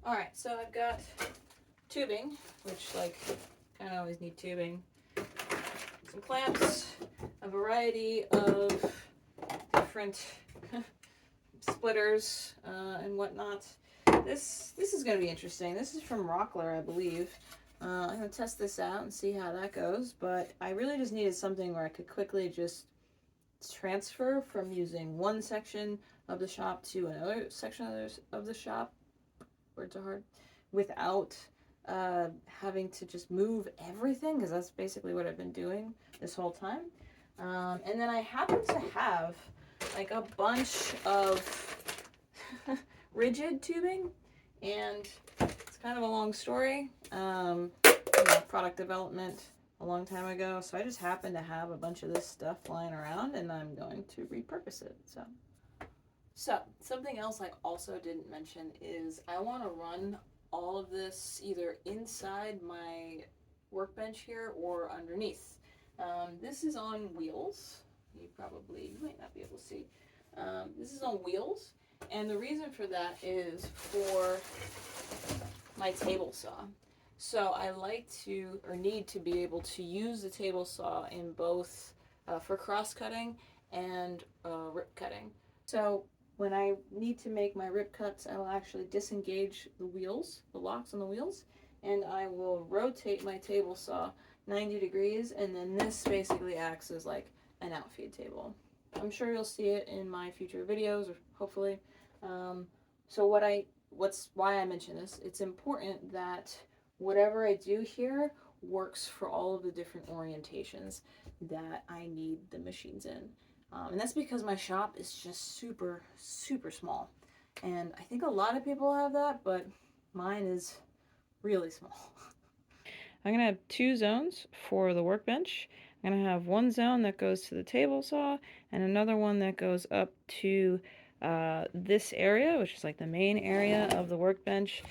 All right, so I've got tubing, which like kind of always need tubing, some clamps, a variety of different splitters and whatnot. This is going to be interesting. This is from Rockler, I believe. I'm going to test this out and see how that goes, but I really just needed something where I could quickly just transfer from using one section of the shop to another section of the shop, words are hard, without having to just move everything, because that's basically what I've been doing this whole time. And then I happen to have like a bunch of rigid tubing, and it's kind of a long story. Product development a long time ago, so I just happen to have a bunch of this stuff lying around, and I'm going to repurpose it. So something else I also didn't mention is I want to run all of this either inside my workbench here or underneath. This is on wheels. You might not be able to see. This is on wheels, and the reason for that is for my table saw. So I like to, or need to be able to use the table saw in both for cross cutting and rip cutting. So when I need to make my rip cuts, I will actually disengage the wheels, the locks on the wheels, and I will rotate my table saw 90 degrees, and then this basically acts as like an outfeed table. I'm sure you'll see it in my future videos, or hopefully. So why I mention this, it's important that whatever I do here works for all of the different orientations that I need the machines in. And that's because my shop is just super, super small. And I think a lot of people have that, but mine is really small. I'm going to have two zones for the workbench. I'm going to have one zone that goes to the table saw and another one that goes up to this area, which is like the main area of the workbench.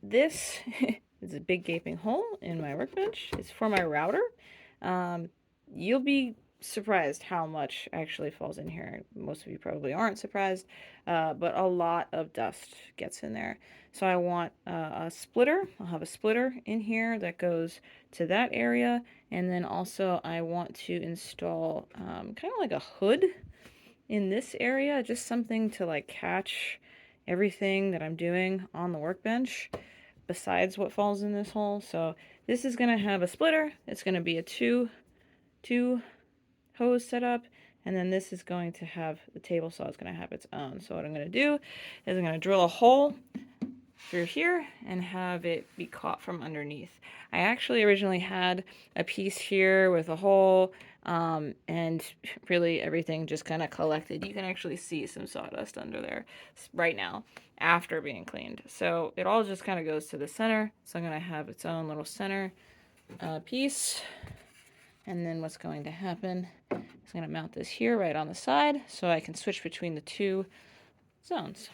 This is a big gaping hole in my workbench. It's for my router. You'll be surprised how much actually falls in here. Most of you probably aren't surprised, but a lot of dust gets in there. So I want a splitter. I'll have a splitter in here that goes to that area, and then also I want to install kind of like a hood in this area, just something to like catch everything that I'm doing on the workbench besides what falls in this hole. So this is going to have a splitter. It's going to be a two hose setup, and then this is going to have, the table saw is going to have its own. So what I'm going to do is I'm going to drill a hole through here and have it be caught from underneath. I actually originally had a piece here with a hole, and really everything just kind of collected. You can actually see some sawdust under there right now after being cleaned. So it all just kind of goes to the center. So I'm going to have its own little center piece. And then what's going to happen is I'm going to mount this here right on the side so I can switch between the two zones.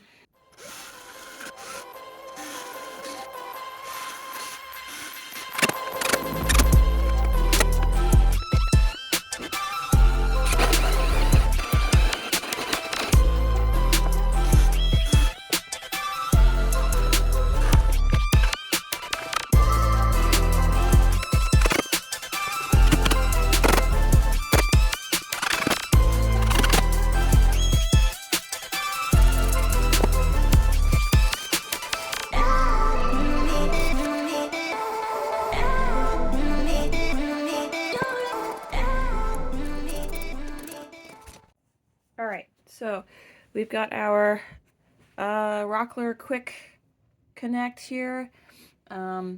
So we've got our Rockler Quick Connect here. I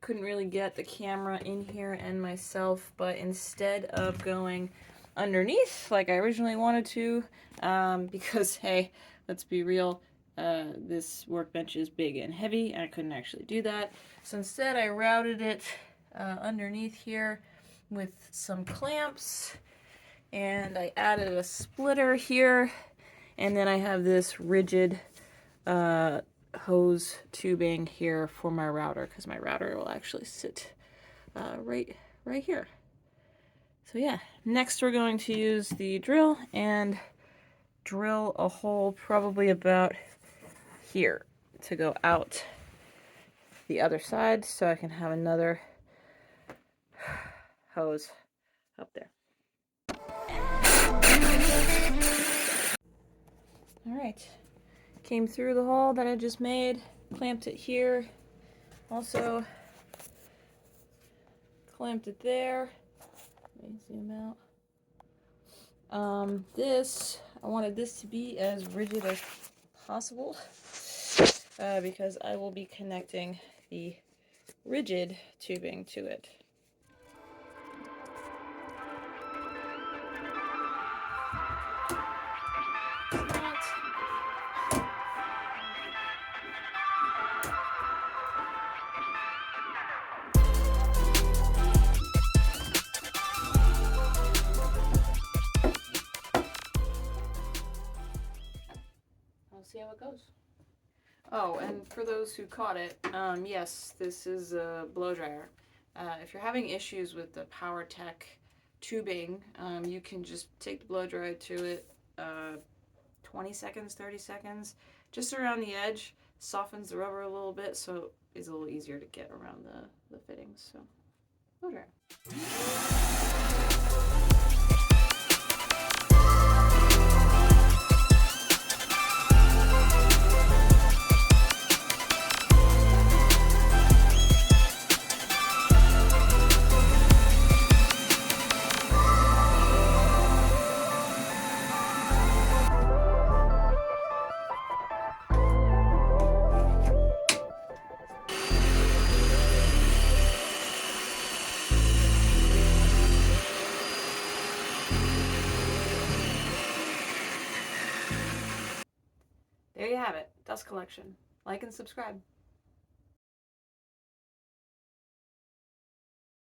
couldn't really get the camera in here and myself, but instead of going underneath like I originally wanted to, because hey, let's be real, this workbench is big and heavy and I couldn't actually do that. So instead I routed it underneath here with some clamps, and I added a splitter here, and then I have this rigid hose tubing here for my router, because my router will actually sit right here. So yeah, next we're going to use the drill and drill a hole probably about here to go out the other side so I can have another hose up there. All right, came through the hole that I just made, clamped it here, also clamped it there. Let me zoom out. I wanted this to be as rigid as possible because I will be connecting the rigid tubing to it. I'll see how it goes. Oh, and for those who caught it, yes, this is a blow dryer. If you're having issues with the PowerTech tubing, you can just take the blow dryer to it, 20 seconds, 30 seconds, just around the edge, softens the rubber a little bit, so it's a little easier to get around the fittings. So, blow dryer. There you have it, dust collection. Like and subscribe.